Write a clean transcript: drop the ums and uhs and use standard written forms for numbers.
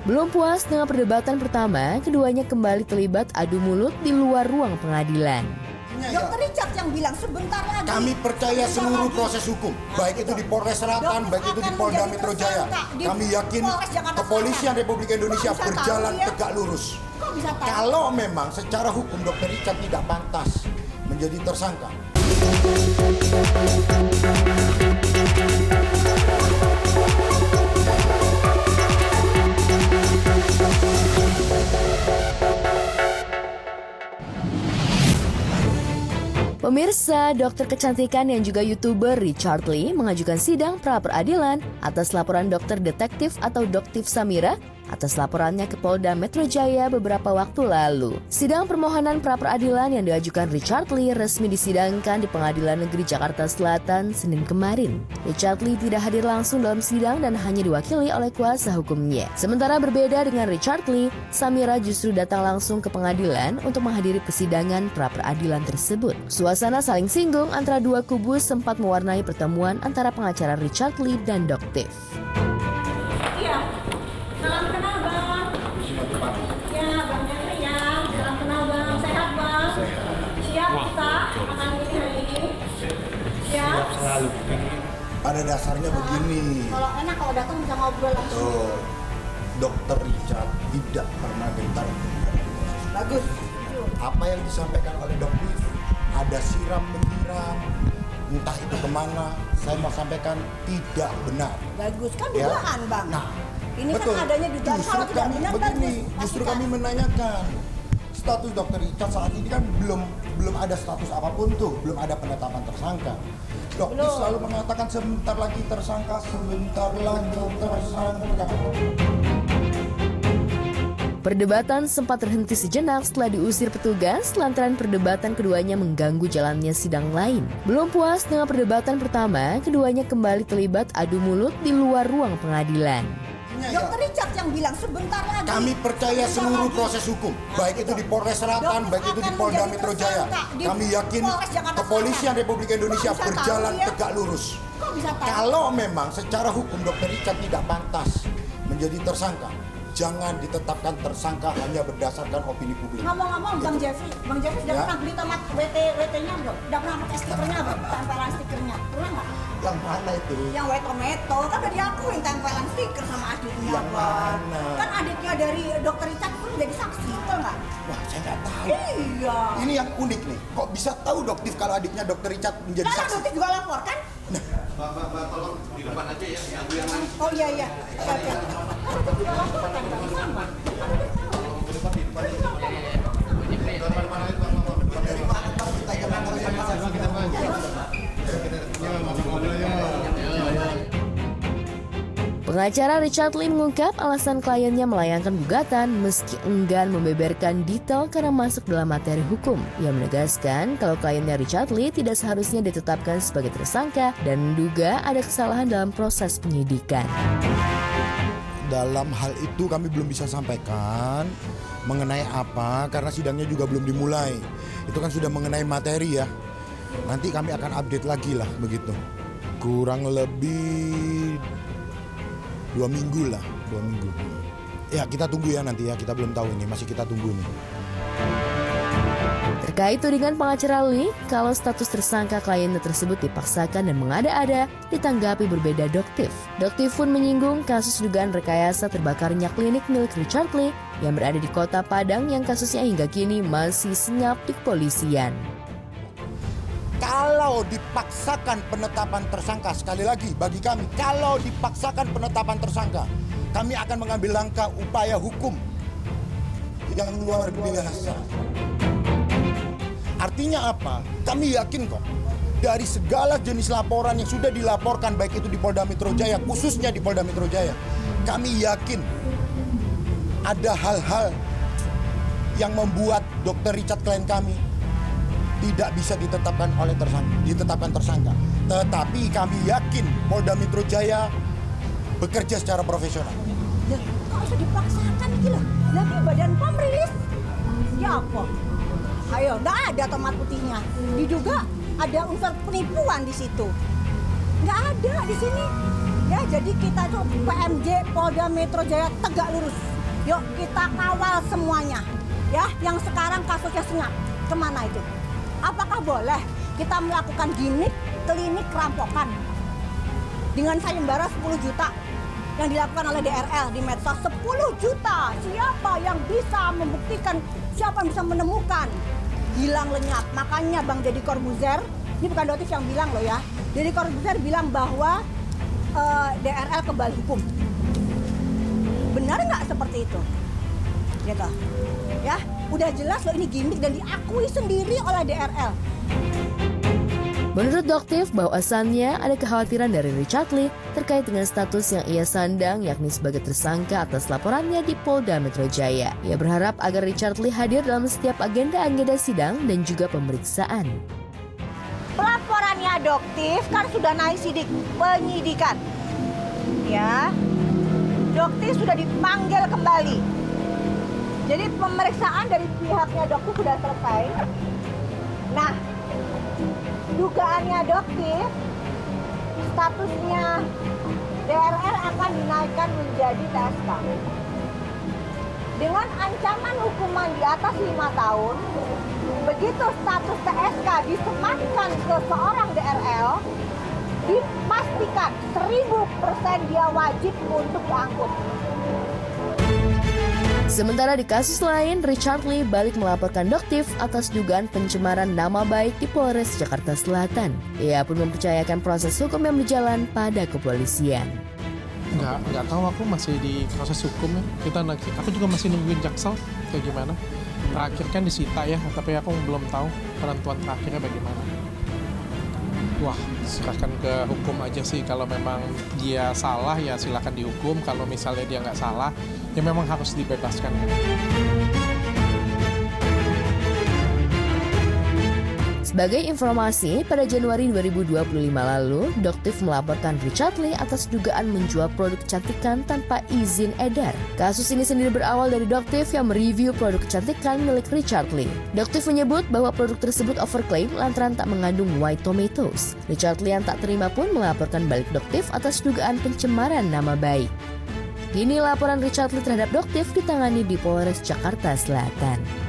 Belum puas dengan perdebatan pertama, keduanya kembali terlibat adu mulut di luar ruang pengadilan. Dokter Richard yang bilang sebentar lagi. Kami percaya seluruh proses hukum, baik itu di Polres Selatan, baik itu di Polda Metro Jaya. Kami yakin Kepolisian Republik Indonesia berjalan tegak lurus. Kalau memang secara hukum Dokter Richard tidak pantas menjadi tersangka. Pemirsa, dokter kecantikan yang juga YouTuber Richard Lee mengajukan sidang pra-peradilan atas laporan dokter detektif atau Doktif Samira atas laporannya ke Polda Metro Jaya beberapa waktu lalu. Sidang permohonan pra-peradilan yang diajukan Richard Lee resmi disidangkan di Pengadilan Negeri Jakarta Selatan Senin kemarin. Richard Lee tidak hadir langsung dalam sidang dan hanya diwakili oleh kuasa hukumnya. Sementara berbeda dengan Richard Lee, Samira justru datang langsung ke pengadilan untuk menghadiri persidangan pra-peradilan tersebut. Suasana saling singgung antara dua kubu sempat mewarnai pertemuan antara pengacara Richard Lee dan Doktif. Iya, salam kenal bang. Ya bang Jeffrey ya, salam kenal bang. Sehat bang? Siap kita akan ini hari ini. Siap. Selalu. Pada dasarnya begini, Kalau enak kalau datang bisa ngobrol langsung. Dokter Richard tidak pernah gentar. Bagus. Apa yang disampaikan oleh Doktif, ada siram menyiram, entah itu kemana, saya mau sampaikan tidak benar. Bagus kan Ya. dugaan bang. Nah, Ini betul. kan adanya dugaan. Justru Kalau tidak kami benar begini, bagus. justru Pastikan. kami menanyakan status Dokter Richard saat ini kan belum ada status apapun tuh, belum ada penetapan tersangka. Dokter Belum. selalu mengatakan sebentar lagi tersangka, sebentar lagi tersangka. Perdebatan sempat terhenti sejenak setelah diusir petugas lantaran perdebatan keduanya mengganggu jalannya sidang lain. Belum puas dengan perdebatan pertama, keduanya kembali terlibat adu mulut di luar ruang pengadilan. Dokter Richard yang bilang sebentar lagi. Kami percaya seluruh proses hukum, baik itu di Polres Selatan, baik itu di Polda Metro Jaya. Kami yakin Kepolisian Republik Indonesia berjalan tegak lurus. Kok bisa tahu? Kalau memang secara hukum Dokter Richard tidak pantas menjadi tersangka, jangan ditetapkan tersangka hanya berdasarkan opini publik. Ngomong-ngomong Bang Jeffrey sudah Ya. pernah beli tomat WT-nya belum? Udah pernah pakai stikernya belum? Tempelan stikernya. Pernah nggak? Yang mana itu? Yang Wetometo kan udah diakuin tempelan stiker sama adiknya Yang Bang. mana? Kan adiknya dari Dokter Richard pun jadi saksi, betul nggak? Wah, saya nggak tahu. Iya. Ini yang unik nih. Kok bisa tahu Doktif kalau adiknya Dokter Richard menjadi Kan saksi? Dokter juga lapor kan? Mbak, tolong di depan aja ya, yang mana? Oh iya. Siap. Dokter juga lapor kan Bang sama. Pengacara Richard Lee mengungkap alasan kliennya melayangkan gugatan meski enggan membeberkan detail karena masuk dalam materi hukum. Ia menegaskan kalau kliennya Richard Lee tidak seharusnya ditetapkan sebagai tersangka dan menduga ada kesalahan dalam proses penyidikan. Dalam hal itu kami belum bisa sampaikan mengenai apa karena sidangnya juga belum dimulai. Itu kan sudah mengenai materi ya. Nanti kami akan update lagi lah begitu. Kurang lebih 2 minggu lah, 2 minggu. Ya kita tunggu ya nanti ya, kita belum tahu ini, masih kita tunggu nih. Terkait tudingan pengacara Lee, kalau status tersangka kliennya tersebut dipaksakan dan mengada-ada, ditanggapi berbeda Doktif. Doktif pun menyinggung kasus dugaan rekayasa terbakarnya klinik milik Richard Lee yang berada di Kota Padang yang kasusnya hingga kini masih senyap di kepolisian. Kalau dipaksakan penetapan tersangka, sekali lagi bagi kami, kalau dipaksakan penetapan tersangka, kami akan mengambil langkah upaya hukum yang luar biasa. Artinya apa? Kami yakin kok, dari segala jenis laporan yang sudah dilaporkan, baik itu di Polda Metro Jaya, khususnya di Polda Metro Jaya, kami yakin ada hal-hal yang membuat Dr. Richard klien kami tidak bisa ditetapkan tersangka. Tetapi kami yakin Polda Metro Jaya bekerja secara profesional. Ya, kok bisa dipaksakan gitu loh. Lagi Badan POM rilis. Ya apa? Ayo, nggak ada tomat putihnya. Diduga ada unsur penipuan di situ. Nggak ada di sini. Ya, jadi kita tuh PMJ Polda Metro Jaya tegak lurus. Yuk kita kawal semuanya. Ya, yang sekarang kasusnya senyap. Kemana itu? Apakah boleh kita melakukan gimmick klinik rampokan dengan sayembara 10 juta yang dilakukan oleh DRL di medsos? 10 juta. Siapa yang bisa membuktikan, siapa yang bisa menemukan? Hilang lenyap. Makanya Bang Deddy Corbuzier, ini bukan Dotif yang bilang loh ya, Deddy Corbuzier bilang bahwa DRL kebal hukum. Benar nggak seperti itu? Gitu. Ya, udah jelas loh ini gimmick dan diakui sendiri oleh DRL. Menurut Doktif, bahwasannya ada kekhawatiran dari Richard Lee terkait dengan status yang ia sandang yakni sebagai tersangka atas laporannya di Polda Metro Jaya. Ia berharap agar Richard Lee hadir dalam setiap agenda-agenda sidang dan juga pemeriksaan. Pelaporannya Doktif kan sudah naik sidik penyidikan. Ya. Doktif sudah dipanggil kembali. Jadi pemeriksaan dari pihaknya Doktif sudah selesai. Nah, dugaannya Doktif, statusnya DRL akan dinaikkan menjadi TSK. Dengan ancaman hukuman di atas 5 tahun, begitu status TSK disematkan ke seorang DRL, dipastikan 1000% dia wajib untuk diangkut. Sementara di kasus lain, Richard Lee balik melaporkan Doktif atas dugaan pencemaran nama baik di Polres Jakarta Selatan. Ia pun mempercayakan proses hukum yang berjalan pada kepolisian. Nggak tahu, aku masih di proses hukum ya. Aku juga masih nungguin Jaksel kayak gimana. Terakhir kan disita ya, tapi aku belum tahu penentuan terakhirnya bagaimana. Wah, serahkan ke hukum aja sih. Kalau memang dia salah ya silakan dihukum. Kalau misalnya dia nggak salah, ya memang harus dibebaskan. Sebagai informasi, pada Januari 2025 lalu, Doktif melaporkan Richard Lee atas dugaan menjual produk kecantikan tanpa izin edar. Kasus ini sendiri berawal dari Doktif yang mereview produk kecantikan milik Richard Lee. Doktif menyebut bahwa produk tersebut overclaim lantaran tak mengandung white tomatoes. Richard Lee yang tak terima pun melaporkan balik Doktif atas dugaan pencemaran nama baik. Kini laporan Richard Lee terhadap Doktif ditangani di Polres Jakarta Selatan.